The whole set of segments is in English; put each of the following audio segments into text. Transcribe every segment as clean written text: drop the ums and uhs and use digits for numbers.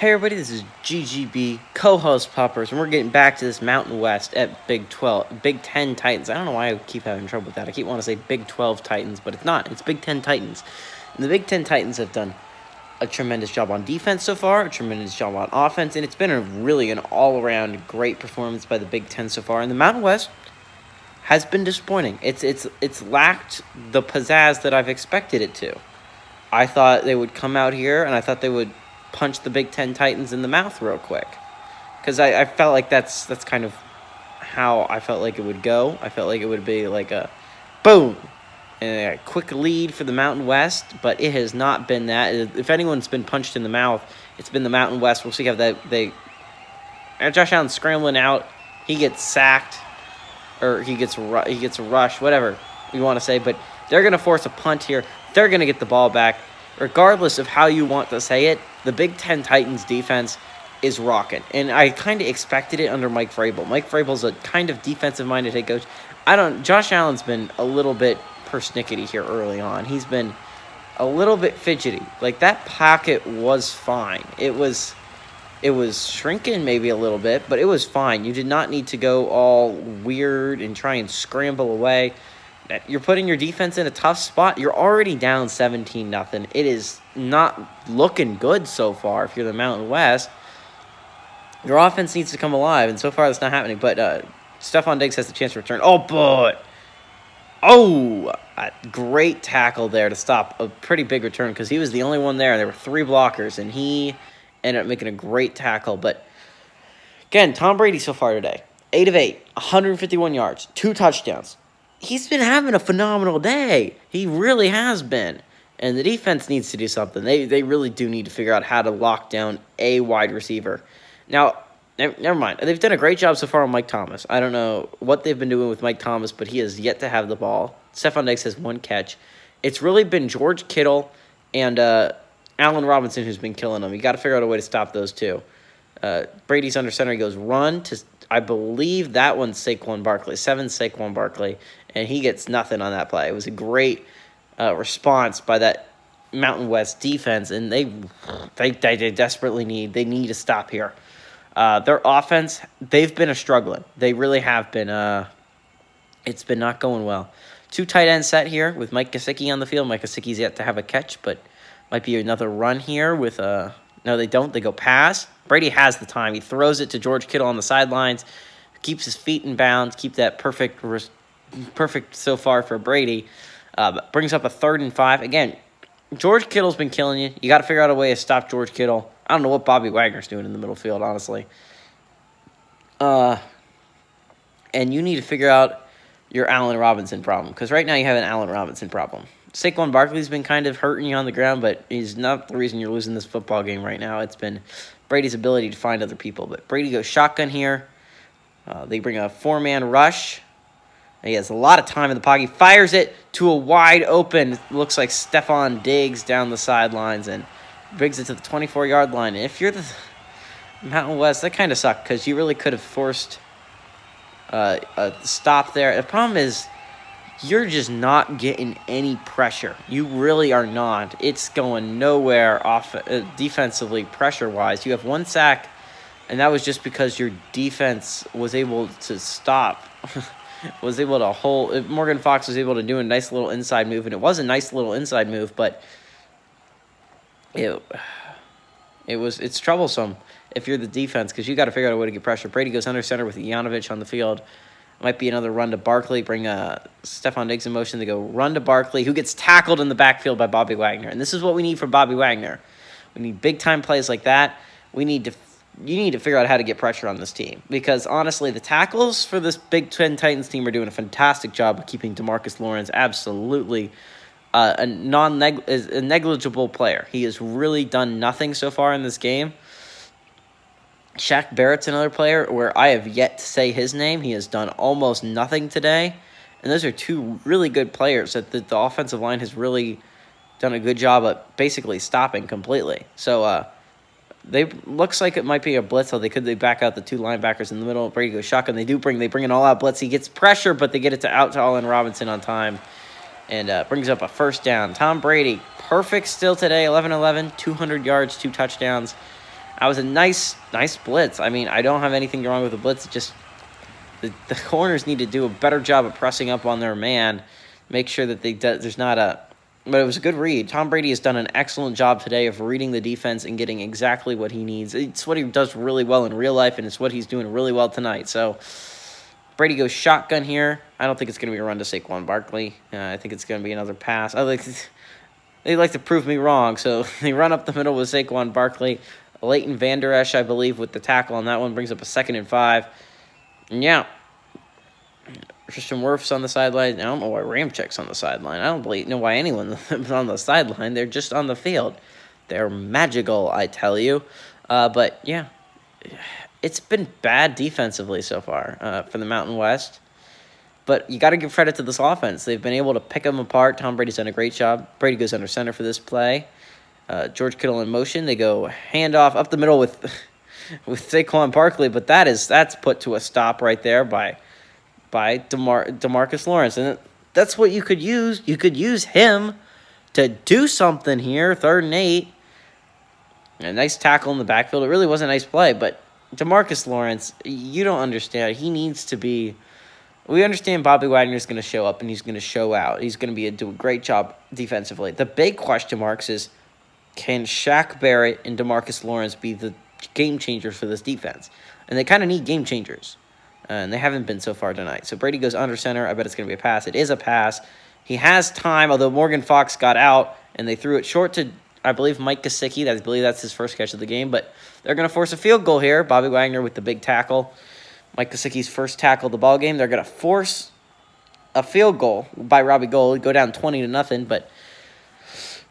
Hey everybody, this is GGB, co-host Puppers, and we're getting back to this Mountain West at Big 10 Titans. I don't know why I keep having trouble with that. I keep wanting to say Big 12 Titans, but it's not. It's Big 10 Titans. And the Big 10 Titans have done a tremendous job on defense so far, a tremendous job on offense, and it's been an all-around great performance by the Big 10 so far. And the Mountain West has been disappointing. It's lacked the pizzazz that I've expected it to. I thought they would come out here, and I thought they would punch the Big 10 Titans in the mouth real quick, because I felt like that's kind of how I felt like it would go. I felt like it would be like a boom and a quick lead for the Mountain West, but it has not been that. If anyone's been punched in the mouth, it's been the Mountain West. We'll see how Josh Allen's scrambling out. He gets sacked, or he gets a rush, whatever you want to say, but they're going to force a punt here. They're going to get the ball back. Regardless of how you want to say it, the Big 10 Titans defense is rocking. And I kind of expected it under Mike Vrabel. Mike Vrabel's a kind of defensive-minded head coach. Josh Allen's been a little bit persnickety here early on. He's been a little bit fidgety. Like, that pocket was fine. It was shrinking maybe a little bit, but it was fine. You did not need to go all weird and try and scramble away. You're putting your defense in a tough spot. You're already down 17-0. It is not looking good so far if you're the Mountain West. Your offense needs to come alive, and so far that's not happening. But Stephon Diggs has the chance to return. A great tackle there to stop a pretty big return, because he was the only one there. There were three blockers, and he ended up making a great tackle. But, again, Tom Brady so far today, 8 of 8, 151 yards, 2 touchdowns. He's been having a phenomenal day. He really has been. And the defense needs to do something. They really do need to figure out how to lock down a wide receiver. Now, never mind. They've done a great job so far on Mike Thomas. I don't know what they've been doing with Mike Thomas, but he has yet to have the ball. Stephon Diggs has 1 catch. It's really been George Kittle and Allen Robinson who's been killing them. You got to figure out a way to stop those two. Brady's under center. He goes run to, I believe that one's Saquon Barkley. 7 Saquon Barkley. And he gets nothing on that play. It was a great response by that Mountain West defense, and they desperately need to stop here. Their offense, they've been struggling. They really have been. It's been not going well. 2 tight end set here with Mike Gesicki on the field. Mike Gesicki's yet to have a catch, but might be another run here with no, they don't. They go pass. Brady has the time. He throws it to George Kittle on the sidelines, keeps his feet in bounds, keep that perfect so far for Brady. Brings up a 3rd and 5. Again, George Kittle's been killing you. You got to figure out a way to stop George Kittle. I don't know what Bobby Wagner's doing in the middle field, honestly. And you need to figure out your Allen Robinson problem, because right now you have an Allen Robinson problem. Saquon Barkley's been kind of hurting you on the ground, but he's not the reason you're losing this football game right now. It's been Brady's ability to find other people. But Brady goes shotgun here. They bring a 4-man rush. He has a lot of time in the pocket. He fires it to a wide open, looks like Stephon Diggs down the sidelines, and brings it to the 24-yard line. And if you're the Mountain West, that kind of sucked, because you really could have forced a stop there. The problem is you're just not getting any pressure. You really are not. It's going nowhere defensively, pressure-wise. You have 1 sack, and that was just because your defense was able to stop. Was able to hold. Morgan Fox was able to do a nice little inside move, and it was a nice little inside move, but it's troublesome if you're the defense, because you got to figure out a way to get pressure. Brady goes under center with Yanovich on the field. Might be another run to Barkley. Bring Stephon Diggs in motion. They go run to Barkley, who gets tackled in the backfield by Bobby Wagner. And this is what we need from Bobby Wagner. We need big-time plays like that. You need to figure out how to get pressure on this team, because honestly, the tackles for this Big 10 Titans team are doing a fantastic job of keeping DeMarcus Lawrence absolutely a negligible player. He has really done nothing so far in this game. Shaq Barrett's another player where I have yet to say his name. He has done almost nothing today, and those are 2 really good players that the offensive line has really done a good job at basically stopping completely. So they looks like it might be a blitz, so they back out the 2 linebackers in the middle. Brady goes shotgun. They bring an all-out blitz. He gets pressure, but they get it out to Allen Robinson on time, and brings up a 1st down. Tom Brady, perfect still today, 11-11, 200 yards, 2 touchdowns. That was a nice blitz. I mean, I don't have anything wrong with the blitz. It's just the corners need to do a better job of pressing up on their man. Make sure that there's not a... But it was a good read. Tom Brady has done an excellent job today of reading the defense and getting exactly what he needs. It's what he does really well in real life, and it's what he's doing really well tonight. So Brady goes shotgun here. I don't think it's going to be a run to Saquon Barkley. I think it's going to be another pass. They like to prove me wrong, so they run up the middle with Saquon Barkley. Leighton Vander Esch, I believe, with the tackle on that one, brings up a 2nd and 5. And yeah, Christian Wirf's on the sideline. I don't know why Ramchek's on the sideline. I don't know why anyone is on the sideline. They're just on the field. They're magical, I tell you. But yeah, it's been bad defensively so far for the Mountain West. But you got to give credit to this offense. They've been able to pick them apart. Tom Brady's done a great job. Brady goes under center for this play. George Kittle in motion. They go handoff up the middle with Saquon Barkley, but that's put to a stop right there by DeMarcus Lawrence, and that's what you could use. You could use him to do something here. 3rd and 8. A nice tackle in the backfield. It really was a nice play, but DeMarcus Lawrence, you don't understand. He needs to be. We understand Bobby Wagner is going to show up and he's going to show out. He's going to do a great job defensively. The big question marks is, can Shaq Barrett and DeMarcus Lawrence be the game changers for this defense? And they kind of need game changers. And they haven't been so far tonight. So Brady goes under center. I bet it's going to be a pass. It is a pass. He has time, although Morgan Fox got out, and they threw it short to, I believe, Mike Gesicki. I believe that's his first catch of the game. But they're going to force a field goal here. Bobby Wagner with the big tackle. Mike Gesicki's first tackle of the ball game. They're going to force a field goal by Robbie Gould. Go down 20-0. But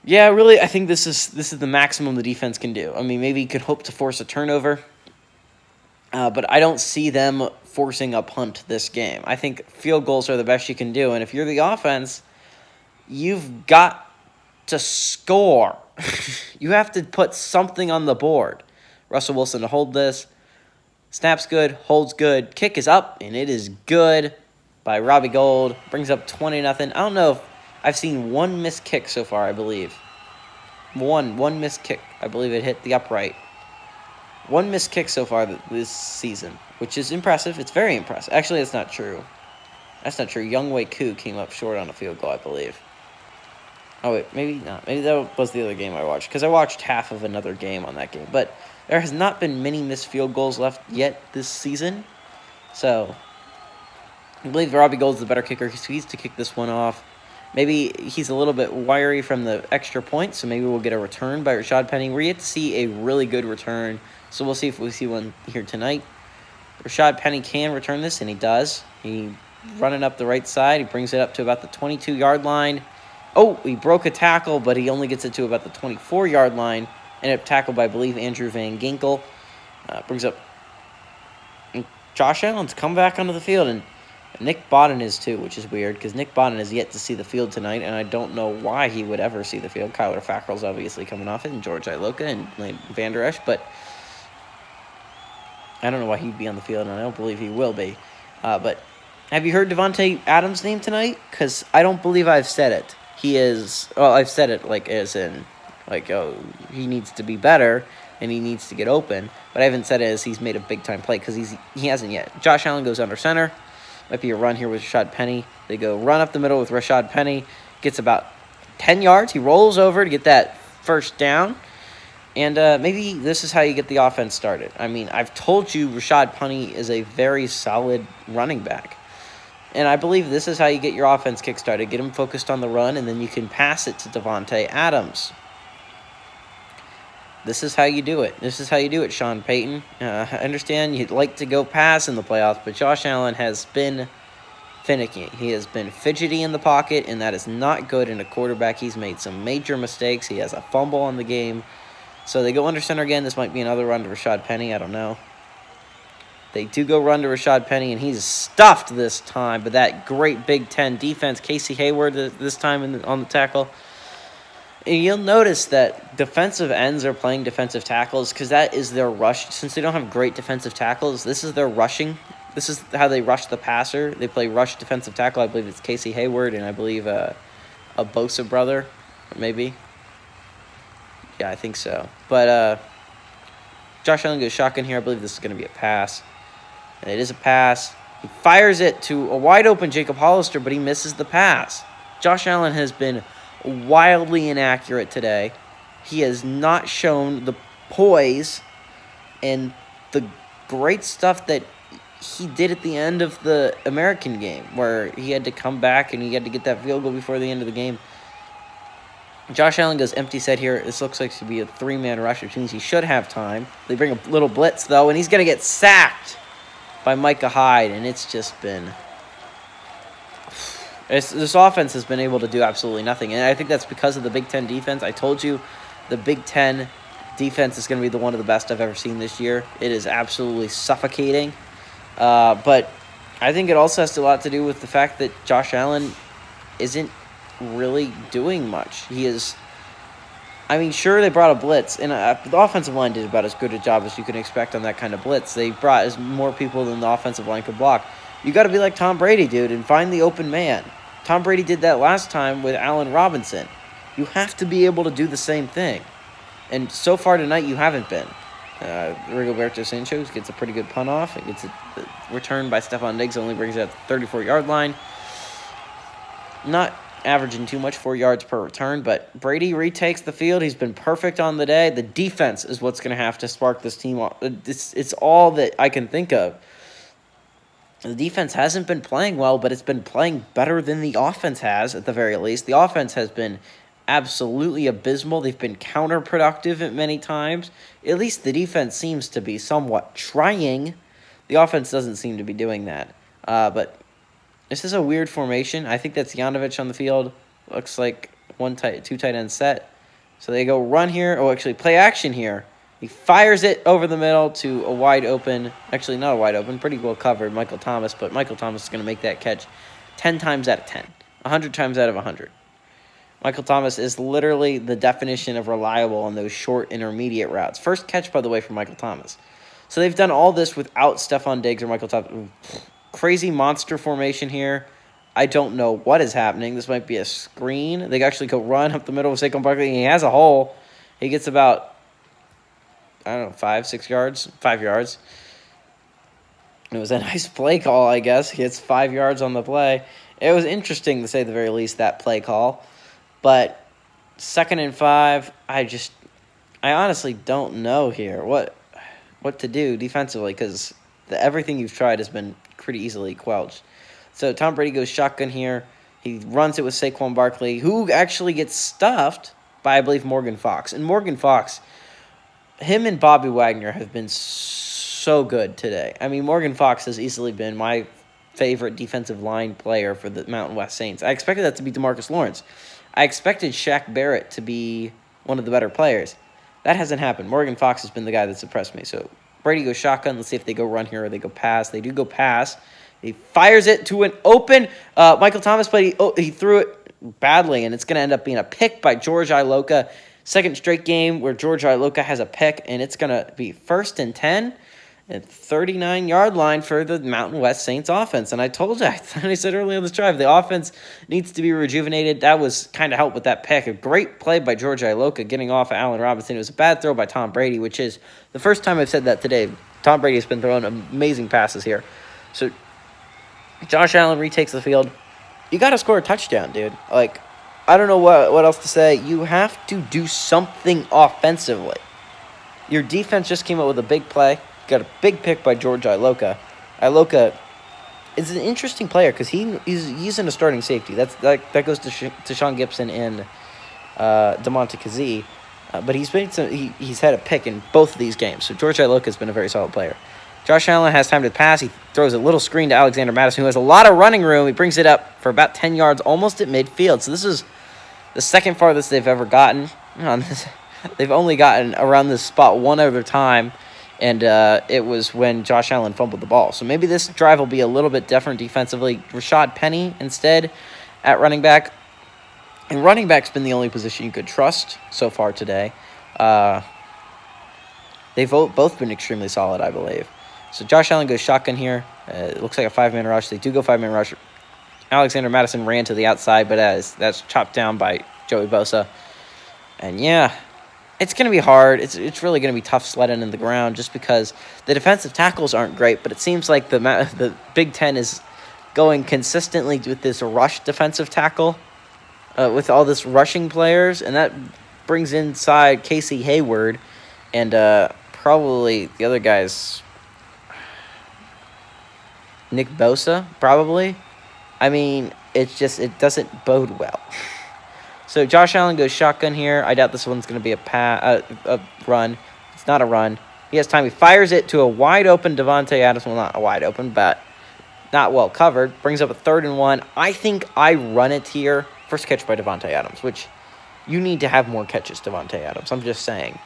yeah, really, I think this is the maximum the defense can do. I mean, maybe you could hope to force a turnover. But I don't see them forcing a punt this game. I think field goals are the best you can do. And if you're the offense, you've got to score. You have to put something on the board. Russell Wilson to hold this. Snap's good, holds good. Kick is up, and it is good by Robbie Gould. Brings up 20-0. I don't know if I've seen one missed kick so far, I believe. One missed kick. I believe it hit the upright. One missed kick so far this season, which is impressive. It's very impressive. Actually, that's not true. That's not true. Younghoe Koo came up short on a field goal, I believe. Oh, wait, maybe not. Maybe that was the other game I watched, because I watched half of another game on that game. But there has not been many missed field goals left yet this season. So I believe Robbie Gould's the better kicker. He needs to kick this one off. Maybe he's a little bit wiry from the extra point, so maybe we'll get a return by Rashad Penny. We're yet to see a really good return, so we'll see if we see one here tonight. Rashad Penny can return this, and he does. He running up the right side. He brings it up to about the 22-yard line. Oh, he broke a tackle, but he only gets it to about the 24-yard line. Ended up tackled by, I believe, Andrew Van Ginkel. Brings up Josh Allen's come back onto the field, and Nick Bodden is too, which is weird because Nick Bodden is yet to see the field tonight, and I don't know why he would ever see the field. Kyler Fackrell's obviously coming off it, and George Iloka and Lane Vander Esch, but I don't know why he'd be on the field, and I don't believe he will be. But have you heard Davante Adams' name tonight? Because I don't believe I've said it. He is, well, I've said it like as in, like, oh, he needs to be better and he needs to get open, but I haven't said it as he's made a big-time play because he hasn't yet. Josh Allen goes under center. Might be a run here with Rashad Penny. They go run up the middle with Rashad Penny. Gets about 10 yards. He rolls over to get that first down. And maybe this is how you get the offense started. I mean, I've told you Rashad Penny is a very solid running back. And I believe this is how you get your offense kickstarted. Get him focused on the run, and then you can pass it to Davante Adams. This is how you do it. This is how you do it, Sean Payton. I understand you'd like to go pass in the playoffs, but Josh Allen has been finicky. He has been fidgety in the pocket, and that is not good in a quarterback. He's made some major mistakes. He has a fumble on the game. So they go under center again. This might be another run to Rashad Penny. I don't know. They do go run to Rashad Penny, and he's stuffed this time. But that great Big Ten defense, Casey Hayward this time on the tackle. And you'll notice that defensive ends are playing defensive tackles because that is their rush. Since they don't have great defensive tackles, this is their rushing. This is how they rush the passer. They play rush defensive tackle. I believe it's Casey Hayward and I believe a Bosa brother, maybe. Yeah, I think so. But Josh Allen goes shotgun here. I believe this is going to be a pass. And it is a pass. He fires it to a wide-open Jacob Hollister, but he misses the pass. Josh Allen has been wildly inaccurate today. He has not shown the poise and the great stuff that he did at the end of the American game, where he had to come back and he had to get that field goal before the end of the game. Josh Allen goes empty set here. This looks like to be a three-man rush, which means he should have time. They bring a little blitz, though, and he's going to get sacked by Micah Hyde, and it's just been... This offense has been able to do absolutely nothing, and I think that's because of the Big Ten defense. I told you the Big Ten defense is going to be one of the best I've ever seen this year. It is absolutely suffocating. But I think it also has a lot to do with the fact that Josh Allen isn't really doing much. He is... I mean, sure, they brought a blitz, and the offensive line did about as good a job as you can expect on that kind of blitz. They brought as more people than the offensive line could block. You got to be like Tom Brady, dude, and find the open man. Tom Brady did that last time with Allen Robinson. You have to be able to do the same thing. And so far tonight, you haven't been. Rigoberto Sanchez gets a pretty good punt off. It gets a return by Stephon Diggs, only brings it at the 34-yard line. Not averaging too much, 4 yards per return, but Brady retakes the field. He's been perfect on the day. The defense is what's going to have to spark this team off. It's all that I can think of. The defense hasn't been playing well, but it's been playing better than the offense has, at the very least. The offense has been absolutely abysmal. They've been counterproductive at many times. At least the defense seems to be somewhat trying. The offense doesn't seem to be doing that. But this is a weird formation. I think that's Yanovich on the field. Looks like two tight end set. So they go run here. Oh, actually, play action here. He fires it over the middle to a wide open, actually not a wide open, pretty well covered, Michael Thomas, but Michael Thomas is going to make that catch 10 times out of 10, 100 times out of 100. Michael Thomas is literally the definition of reliable on those short intermediate routes. First catch, by the way, for Michael Thomas. So they've done all this without Stephon Diggs or Michael Thomas. Crazy monster formation here. I don't know what is happening. This might be a screen. They actually go run up the middle with Saquon Barkley. He has a hole. He gets about, 5 yards. It was a nice play call, I guess. He gets 5 yards on the play. It was interesting, to say the very least, that play call. But 2nd and 5, I honestly don't know here what to do defensively, because everything you've tried has been pretty easily quelched. So Tom Brady goes shotgun here. He runs it with Saquon Barkley, who actually gets stuffed by, I believe, Morgan Fox. And Morgan Fox, him and Bobby Wagner have been so good today. I mean, Morgan Fox has easily been my favorite defensive line player for the Mountain West Saints. I expected that to be DeMarcus Lawrence. I expected Shaq Barrett to be one of the better players. That hasn't happened. Morgan Fox has been the guy that's impressed me. So Brady goes shotgun. Let's see if they go run here or they go pass. They do go pass. He fires it to an open Michael Thomas, but he threw it badly, and it's going to end up being a pick by George Iloka. Second straight game where George Iloka has a pick, and it's going to be 1st and 10 at 39-yard line for the Mountain West Saints offense. And I told you, I said earlier on this drive, the offense needs to be rejuvenated. That was kind of helped with that pick. A great play by George Iloka getting off of Allen Robinson. It was a bad throw by Tom Brady, which is the first time I've said that today. Tom Brady has been throwing amazing passes here. So Josh Allen retakes the field. You got to score a touchdown, dude. I don't know what else to say. You have to do something offensively. Your defense just came up with a big play. Got a big pick by George Iloka. Iloka is an interesting player because he's in a starting safety. That goes to Sean Gibson and DeMonte Kazee. But he's had a pick in both of these games. So George Iloka has been a very solid player. Josh Allen has time to pass. He throws a little screen to Alexander Mattison, who has a lot of running room. He brings it up for about 10 yards, almost at midfield. So this is the second farthest they've ever gotten on this. They've only gotten around this spot one other time, and it was when Josh Allen fumbled the ball. So maybe this drive will be a little bit different defensively. Rashad Penny instead at running back. And running back's been the only position you could trust so far today. They've both been extremely solid, I believe. So Josh Allen goes shotgun here. It looks like a 5-man rush. They do go 5-man rush. Alexander Mattison ran to the outside, but that's chopped down by Joey Bosa. And yeah, It's going to be hard. It's really going to be tough sledding in the ground just because the defensive tackles aren't great, but it seems like the Big Ten is going consistently with this rush defensive tackle with all this rushing players, and that brings inside Casey Hayward and probably the other guys, Nick Bosa, probably. I mean, it doesn't bode well. So Josh Allen goes shotgun here. I doubt this one's going to be a run. It's not a run. He has time. He fires it to a wide-open Davante Adams. Well, not a wide open, but not well covered. Brings up a 3rd and 1. I think I run it here. First catch by Davante Adams, which you need to have more catches, Davante Adams. I'm just saying.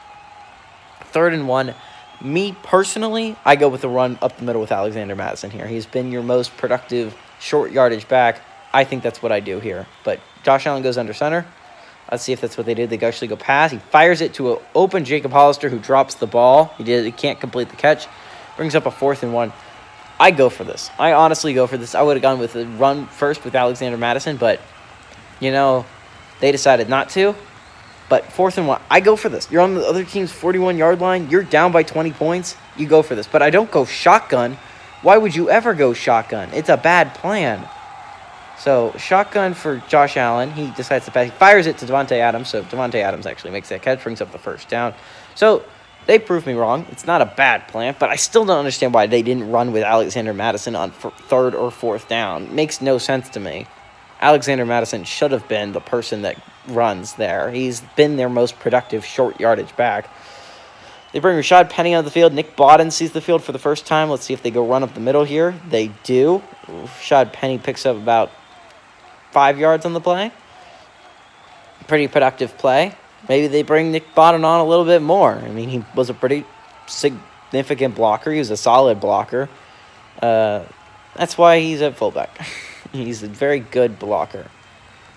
3rd and 1. Me, personally, I go with the run up the middle with Alexander Mattison here. He's been your most productive short yardage back. I think that's what I do here. But Josh Allen goes under center. Let's see if that's what they did. They actually go pass. He fires it to an open Jacob Hollister who drops the ball. He can't complete the catch. Brings up a 4th and 1. I go for this. I honestly go for this. I would have gone with the run first with Alexander Mattison, but, they decided not to. But 4th and 1, I go for this. You're on the other team's 41-yard line. You're down by 20 points. You go for this. But I don't go shotgun. Why would you ever go shotgun? It's a bad plan. So, shotgun for Josh Allen. He decides to pass. He fires it to Davante Adams. So, Davante Adams actually makes that catch, brings up the 1st down. So, they proved me wrong. It's not a bad plan, but I still don't understand why they didn't run with Alexander Mattison on 3rd or 4th down. It makes no sense to me. Alexander Mattison should have been the person that runs there. He's been their most productive short yardage back. They bring Rashad Penny on the field. Nick Bodden sees the field for the first time. Let's see if they go run up the middle here. They do. Rashad Penny picks up about 5 yards on the play. Pretty productive play. Maybe they bring Nick Bodden on a little bit more. I mean, he was a pretty significant blocker. He was a solid blocker. That's why he's at fullback. He's a very good blocker.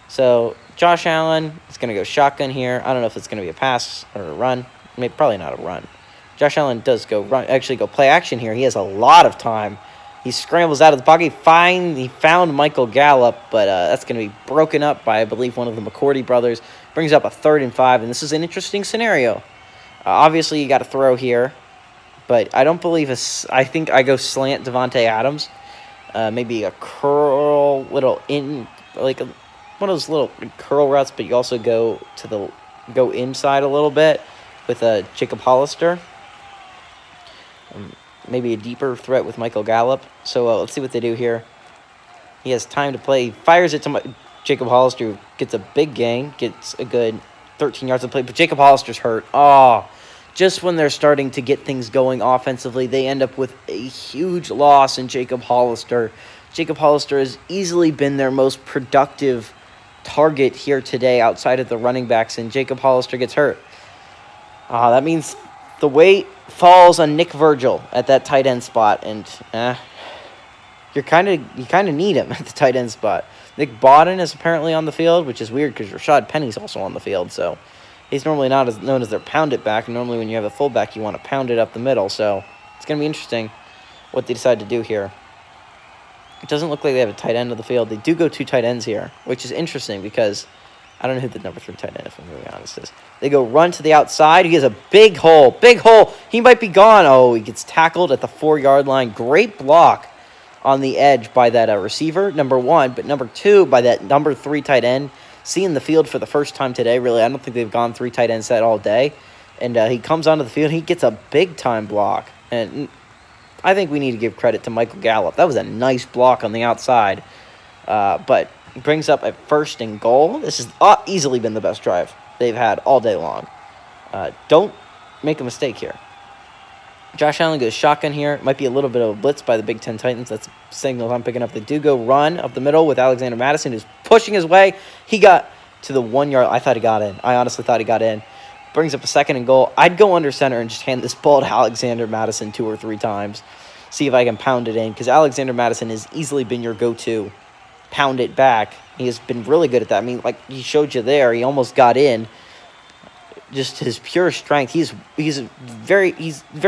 So, Josh Allen is going to go shotgun here. I don't know if it's going to be a pass or a run. Maybe probably not a run. Josh Allen does go play action here. He has a lot of time. He scrambles out of the pocket. He found Michael Gallup, but that's going to be broken up by, I believe, one of the McCourty brothers. Brings up a 3rd and 5, and this is an interesting scenario. Obviously, you got to throw here, but I don't believe I think I go slant Davante Adams. Maybe a curl, little in, like one of those little curl routes, but you also go inside a little bit with Jacob Hollister. Maybe a deeper threat with Michael Gallup. So let's see what they do here. He has time to play. He fires it to Jacob Hollister, who gets a big gain, gets a good 13 yards of play. But Jacob Hollister's hurt. Just when they're starting to get things going offensively, they end up with a huge loss in Jacob Hollister. Jacob Hollister has easily been their most productive target here today outside of the running backs, and Jacob Hollister gets hurt. That means the weight falls on Nick Virgil at that tight end spot, and you kind of need him at the tight end spot. Nick Bodden is apparently on the field, which is weird because Rashad Penny's also on the field, so he's normally not as known as their pound it back. Normally when you have a fullback, you want to pound it up the middle, so it's going to be interesting what they decide to do here. It doesn't look like they have a tight end of the field. They do go 2 tight ends here, which is interesting because I don't know who the number 3 tight end, if I'm really honest, is. They go run to the outside. He has a big hole. He might be gone. Oh, he gets tackled at the 4-yard line. Great block on the edge by that receiver, number 1. But number 2, by that number 3 tight end, seeing the field for the first time today. Really, I don't think they've gone 3 tight end set all day. And he comes onto the field. He gets a big-time block. And I think we need to give credit to Michael Gallup. That was a nice block on the outside. But brings up a 1st and goal. This has easily been the best drive they've had all day long. Don't make a mistake here. Josh Allen goes shotgun here. Might be a little bit of a blitz by the Big Ten Titans. That's signals I'm picking up. They do go run up the middle with Alexander Mattison, who's pushing his way. He got to the 1 yard. I thought he got in. I honestly thought he got in. Brings up a 2nd and goal. I'd go under center and just hand this ball to Alexander Mattison 2 or 3 times. See if I can pound it in, because Alexander Mattison has easily been your go-to. Pound it back. He has been really good at that. I mean, like he showed you there, he almost got in. Just his pure strength. He's very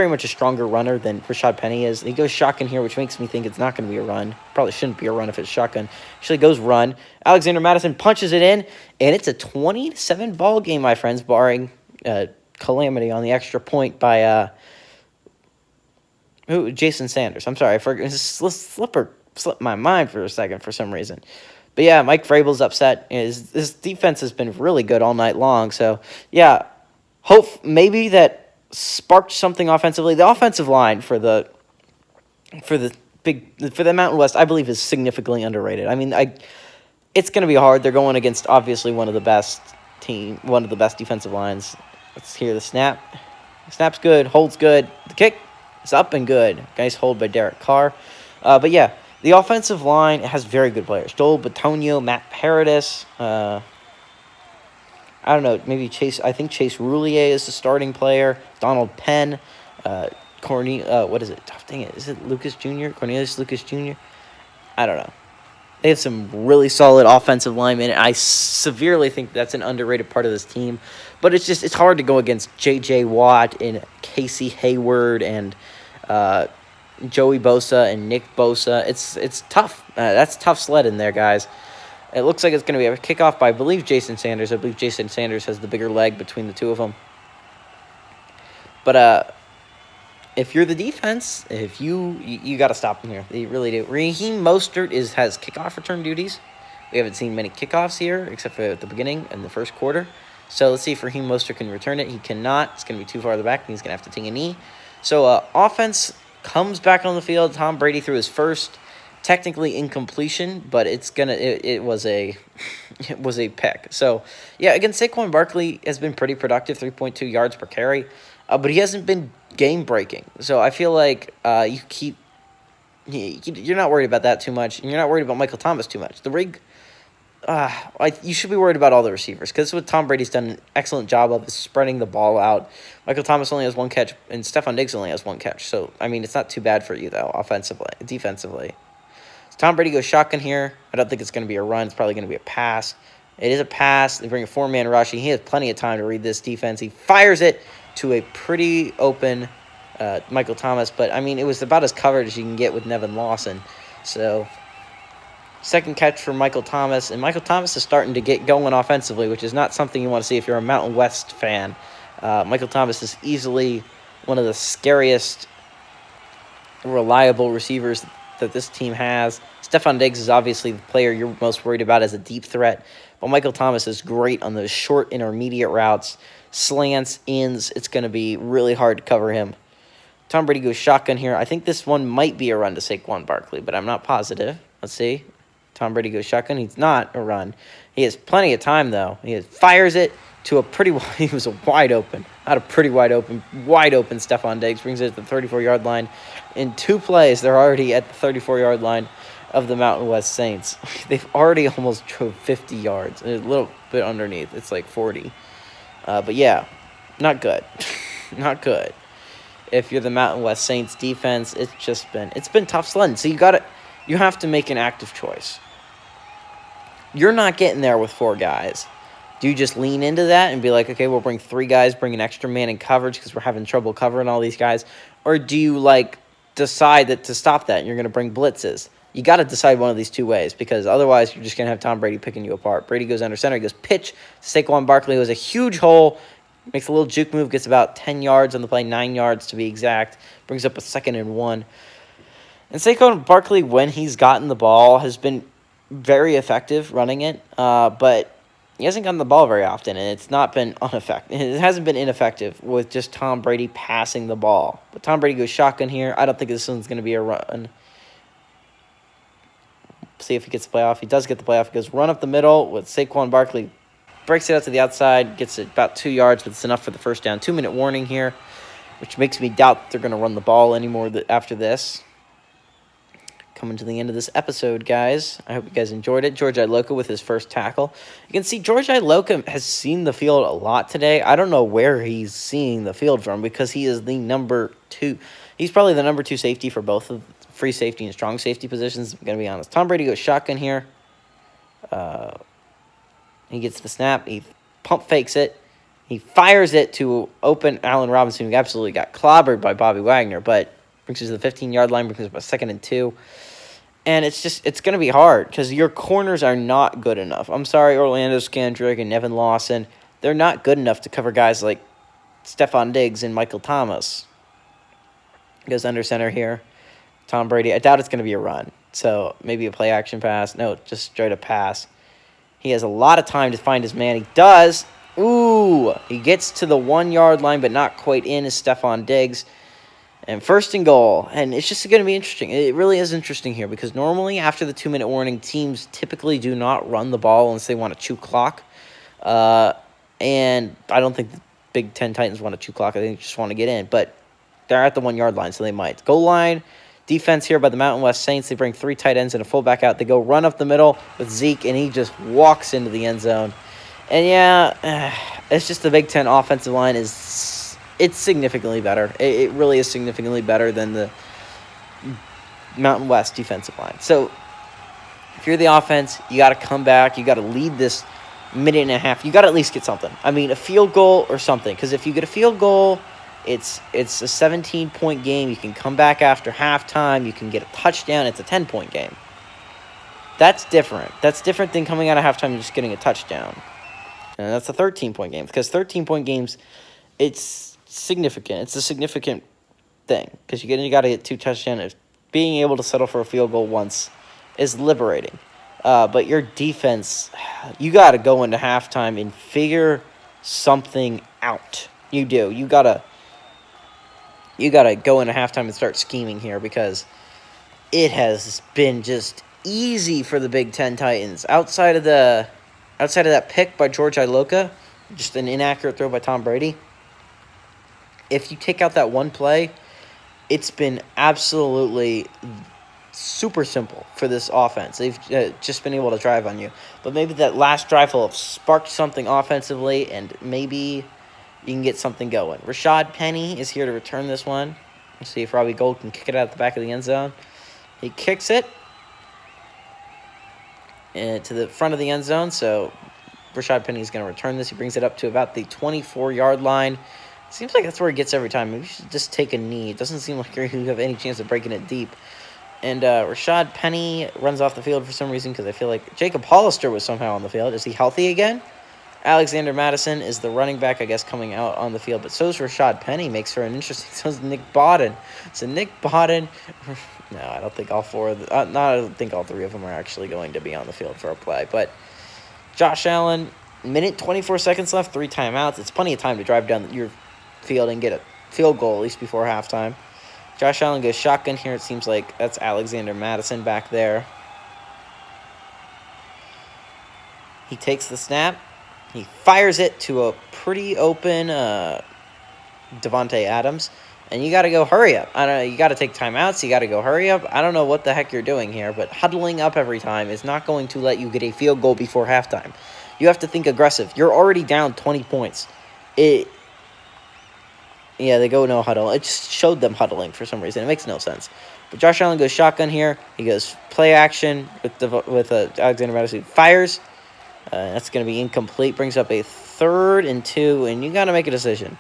much a stronger runner than Rashad Penny is. He goes shotgun here, which makes me think it's not going to be a run. Probably shouldn't be a run if it's shotgun. Actually goes run. Alexander Mattison punches it in, and it's a 20-7 ball game, my friends, barring calamity on the extra point by Jason Sanders. I'm sorry, I forgot. Slipped my mind for a second for some reason. But yeah, Mike Vrabel's upset. His defense has been really good all night long. So yeah, hope maybe that sparked something offensively. The offensive line for the Mountain West, I believe, is significantly underrated. I mean, it's going to be hard. They're going against obviously one of the best defensive lines. Let's hear the snap. The snap's good, holds good. The kick is up and good. Nice hold by Derek Carr. But yeah, the offensive line has very good players. Joel Bitonio, Matt Paradis. I don't know, maybe Chase. I think Chase Roulier is the starting player. Donald Penn. What is it? Oh, dang it. Is it Lucas Jr.? Cornelius Lucas Jr.? I don't know. They have some really solid offensive linemen. I severely think that's an underrated part of this team. But it's hard to go against J.J. Watt and Casey Hayward and Joey Bosa and Nick Bosa. It's tough. That's tough sledding there, guys. It looks like it's going to be a kickoff by, I believe, Jason Sanders. I believe Jason Sanders has the bigger leg between the two of them. But if you're the defense, if you got to stop them here. You really do. Raheem Mostert has kickoff return duties. We haven't seen many kickoffs here, except for at the beginning and the first quarter. So let's see if Raheem Mostert can return it. He cannot. It's going to be too far to the back, and he's going to have to take a knee. So offense comes back on the field. Tom Brady threw his first technically incompletion, but it was a pick. So yeah, again, Saquon Barkley has been pretty productive, 3.2 yards per carry, but he hasn't been game breaking. So I feel like you're not worried about that too much, and you're not worried about Michael Thomas too much. You should be worried about all the receivers, because that's what Tom Brady's done an excellent job of, is spreading the ball out. Michael Thomas only has one catch, and Stephon Diggs only has one catch. So I mean, it's not too bad for you though, defensively. So Tom Brady goes shotgun here. I don't think it's going to be a run. It's probably going to be a pass. It is a pass. They bring a 4-man rush. He has plenty of time to read this defense. He fires it to a pretty open Michael Thomas, but I mean, it was about as covered as you can get with Nevin Lawson. So second catch for Michael Thomas, and Michael Thomas is starting to get going offensively, which is not something you want to see if you're a Mountain West fan. Michael Thomas is easily one of the scariest, reliable receivers that this team has. Stephon Diggs is obviously the player you're most worried about as a deep threat, but Michael Thomas is great on those short intermediate routes, slants, ins. It's going to be really hard to cover him. Tom Brady goes shotgun here. I think this one might be a run to Saquon Barkley, but I'm not positive. Let's see. Tom Brady goes shotgun. He's not a run. He has plenty of time, though. He fires it to a pretty – he was a wide open. Not a pretty wide open Stephon Diggs. Brings it to the 34-yard line. In 2 plays, they're already at the 34-yard line of the Mountain West Saints. They've already almost drove 50 yards. A little bit underneath. It's like 40. But, yeah, not good. Not good. If you're the Mountain West Saints defense, it's been tough sledding. So you have to make an active choice. You're not getting there with 4 guys. Do you just lean into that and be like, okay, we'll bring 3 guys, bring an extra man in coverage because we're having trouble covering all these guys? Or do you, decide that to stop that and you're going to bring blitzes? You got to decide one of these 2 ways, because otherwise you're just going to have Tom Brady picking you apart. Brady goes under center. He goes pitch to Saquon Barkley. It was a huge hole. Makes a little juke move. Gets about 10 yards on the play, 9 yards to be exact. Brings up a 2nd and 1. And Saquon Barkley, when he's gotten the ball, has been very effective running it, but he hasn't gotten the ball very often, and it's not been ineffective. It hasn't been ineffective with just Tom Brady passing the ball. But Tom Brady goes shotgun here. I don't think this one's going to be a run. See if he gets the playoff. He does get the playoff. He goes run up the middle with Saquon Barkley. Breaks it out to the outside. Gets it about 2 yards, but it's enough for the first down. 2-minute warning here, which makes me doubt they're going to run the ball anymore after this. Coming to the end of this episode, guys. I hope you guys enjoyed it. George Iloka with his first tackle. You can see George Iloka has seen the field a lot today. I don't know where he's seeing the field from, because he is the number 2. He's probably the number 2 safety for both of free safety and strong safety positions, I'm going to be honest. Tom Brady goes shotgun here. He gets the snap. He pump fakes it. He fires it to open Allen Robinson, who absolutely got clobbered by Bobby Wagner, but brings it to the 15-yard line, brings it up a 2nd and 2. And it's going to be hard because your corners are not good enough. I'm sorry, Orlando Scandrick and Nevin Lawson. They're not good enough to cover guys like Stephon Diggs and Michael Thomas. Goes under center here. Tom Brady. I doubt it's going to be a run. So maybe a play action pass. No, just straight up pass. He has a lot of time to find his man. He does. Ooh. He gets to the 1 yard line, but not quite in as Stephon Diggs. And first and goal. And it's just going to be interesting. It really is interesting here because normally after the 2-minute warning, teams typically do not run the ball unless they want to chew clock. And I don't think the Big Ten Titans want to chew clock. I think they just want to get in. But they're at the 1 yard line, so they might. Goal line. Defense here by the Mountain West Saints. They bring 3 tight ends and a fullback out. They go run up the middle with Zeke, and he just walks into the end zone. And, yeah, it's just the Big Ten offensive line it's significantly better. It really is significantly better than the Mountain West defensive line. So, if you're the offense, you got to come back. You got to lead this minute and a half. You got to at least get something. I mean, a field goal or something. Because if you get a field goal, it's a 17-point game. You can come back after halftime. You can get a touchdown. It's a 10-point game. That's different. That's different than coming out of halftime and just getting a touchdown. And that's a 13-point game. Because 13-point games, it's significant. It's a significant thing. Because you got to get 2 touchdowns. Being able to settle for a field goal once is liberating. But your defense, you got to go into halftime and figure something out. You do. You gotta go into halftime and start scheming here because it has been just easy for the Big Ten Titans. Outside of that pick by George Iloka, just an inaccurate throw by Tom Brady. If you take out that one play, it's been absolutely super simple for this offense. They've just been able to drive on you. But maybe that last drive will have sparked something offensively, and maybe you can get something going. Rashad Penny is here to return this one. Let's see if Robbie Gould can kick it out the back of the end zone. He kicks it to the front of the end zone, so Rashad Penny is going to return this. He brings it up to about the 24-yard line. Seems like that's where he gets every time. Maybe you should just take a knee. It doesn't seem like you have any chance of breaking it deep. And Rashad Penny runs off the field for some reason because I feel like Jacob Hollister was somehow on the field. Is he healthy again? Alexander Madison is the running back, I guess, coming out on the field. But so is Rashad Penny. Makes for an interesting... So is Nick Bodden. So Nick Bodden... No, I don't think all four of I don't think all 3 of them are actually going to be on the field for a play. But Josh Allen, minute 24 seconds left, 3 timeouts. It's plenty of time to drive down your field and get a field goal, at least before halftime. Josh Allen goes shotgun here. It seems like that's Alexander Madison back there. He takes the snap. He fires it to a pretty open Davante Adams. And you got to go hurry up. I don't know. You got to take timeouts. You got to go hurry up. I don't know what the heck you're doing here, but huddling up every time is not going to let you get a field goal before halftime. You have to think aggressive. You're already down 20 points. Yeah, they go no huddle. It just showed them huddling for some reason. It makes no sense. But Josh Allen goes shotgun here. He goes play action with Alexander Madison. Fires. That's going to be incomplete. Brings up a 3rd and 2, and you got to make a decision.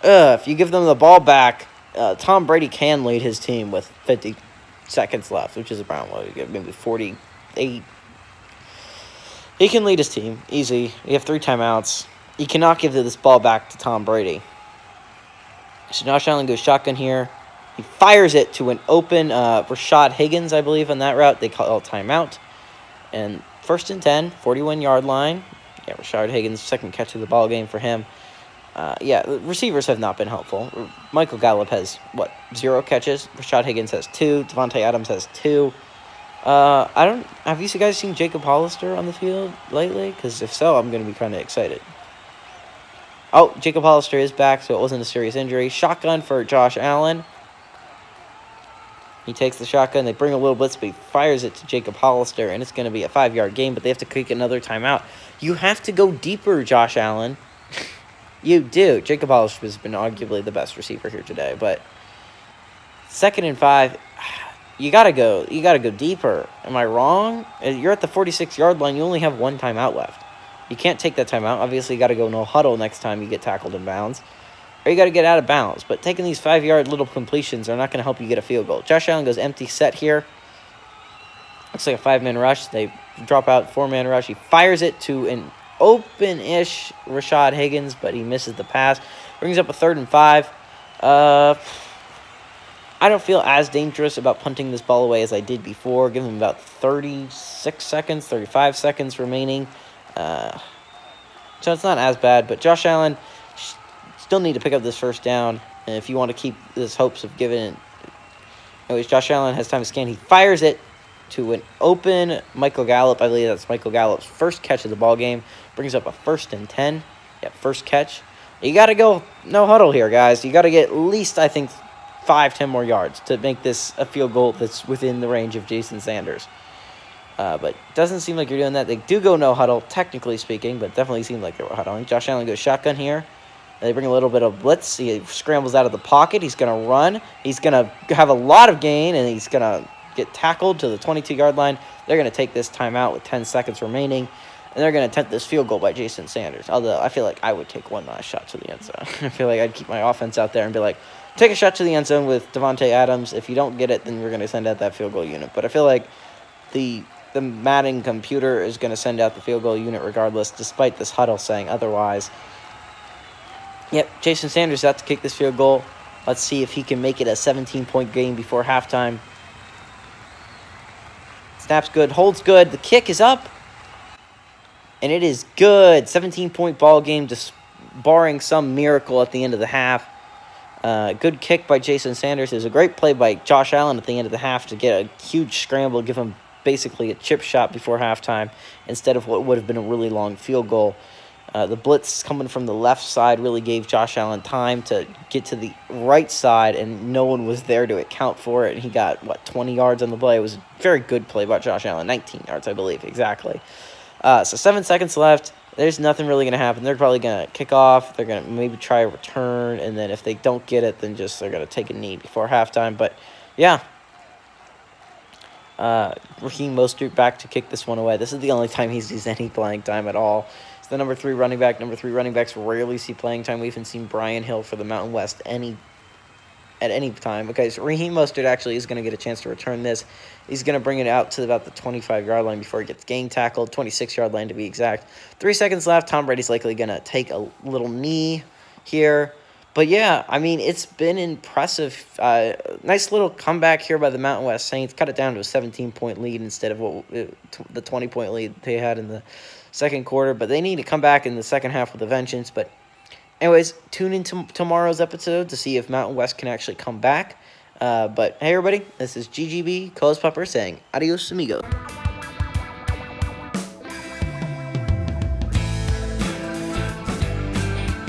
If you give them the ball back, Tom Brady can lead his team with 50 seconds left, which is around maybe 48. He can lead his team easy. You have 3 timeouts. You cannot give this ball back to Tom Brady. So Josh Allen goes shotgun here. He fires it to an open Rashad Higgins, I believe, on that route. They call it timeout. And 1st and 10, 41-yard line. Yeah, Rashad Higgins, second catch of the ball game for him. The receivers have not been helpful. Michael Gallup has, 0 catches? Rashad Higgins has 2. Davante Adams has 2. Have you guys seen Jacob Hollister on the field lately? Because if so, I'm going to be kind of excited. Oh, Jacob Hollister is back, so it wasn't a serious injury. Shotgun for Josh Allen. He takes the shotgun. They bring a little blitz, but he fires it to Jacob Hollister, and it's going to be a 5-yard gain, but they have to kick another timeout. You have to go deeper, Josh Allen. You do. Jacob Hollister has been arguably the best receiver here today, but 2nd and 5, you gotta go deeper. Am I wrong? You're at the 46-yard line. You only have 1 timeout left. You can't take that timeout. Obviously, you got to go no huddle next time you get tackled in bounds. Or you got to get out of bounds. But taking these 5-yard little completions are not going to help you get a field goal. Josh Allen goes empty set here. Looks like a 5-man rush. They drop out 4-man rush. He fires it to an open-ish Rashad Higgins, but he misses the pass. Brings up a 3rd and 5. I don't feel as dangerous about punting this ball away as I did before. Give him about 36 seconds, 35 seconds remaining. So it's not as bad, but Josh Allen still need to pick up this first down. And if you want to keep this hopes of giving it. Anyways, Josh Allen has time to scan. He fires it to an open Michael Gallup. I believe that's Michael Gallup's first catch of the ball game. Brings up a 1st and 10. Yeah, first catch. You got to go no huddle here, guys. You got to get at least, I think, 5-10 more yards to make this a field goal that's within the range of Jason Sanders. But it doesn't seem like you're doing that. They do go no huddle, technically speaking, but definitely seemed like they were huddling. Josh Allen goes shotgun here. They bring a little bit of blitz. He scrambles out of the pocket. He's going to run. He's going to have a lot of gain, and he's going to get tackled to the 22-yard line. They're going to take this timeout with 10 seconds remaining, and they're going to attempt this field goal by Jason Sanders. Although I feel like I would take one last shot to the end zone. I feel like I'd keep my offense out there and be like, take a shot to the end zone with Davante Adams. If you don't get it, then we're going to send out that field goal unit. But I feel like the Madden computer is going to send out the field goal unit regardless, despite this huddle saying otherwise. Yep, Jason Sanders out to kick this field goal. Let's see if he can make it a 17-point game before halftime. Snap's good, holds good. The kick is up. And it is good. 17-point ball game, just barring some miracle at the end of the half. Good kick by Jason Sanders. It was a great play by Josh Allen at the end of the half to get a huge scramble, give him basically a chip shot before halftime instead of what would have been a really long field goal. The blitz coming from the left side really gave Josh Allen time to get to the right side, and no one was there to account for it. And he got, 20 yards on the play. It was a very good play by Josh Allen. 19 yards, I believe, exactly. So 7 seconds left. There's nothing really going to happen. They're probably going to kick off. They're going to maybe try a return, and then if they don't get it, then they're going to take a knee before halftime. But, yeah. Raheem Mostert back to kick this one away. This is the only time he sees any playing time at all. It's the number 3 running back. Number 3 running backs rarely see playing time. We haven't seen Brian Hill for the Mountain West at any time, because Raheem Mostert actually is going to get a chance to return this. He's going to bring it out to about the 25-yard line before he gets gang tackled, 26-yard line to be exact. 3 seconds left. Tom Brady's likely going to take a little knee here. But, yeah, I mean, it's been impressive. Nice little comeback here by the Mountain West Saints. Cut it down to a 17-point lead instead of the 20-point lead they had in the second quarter. But they need to come back in the second half with a vengeance. But, anyways, tune in to tomorrow's episode to see if Mountain West can actually come back. But, hey, everybody, this is GGB, Coles Pupper, saying adios, amigos.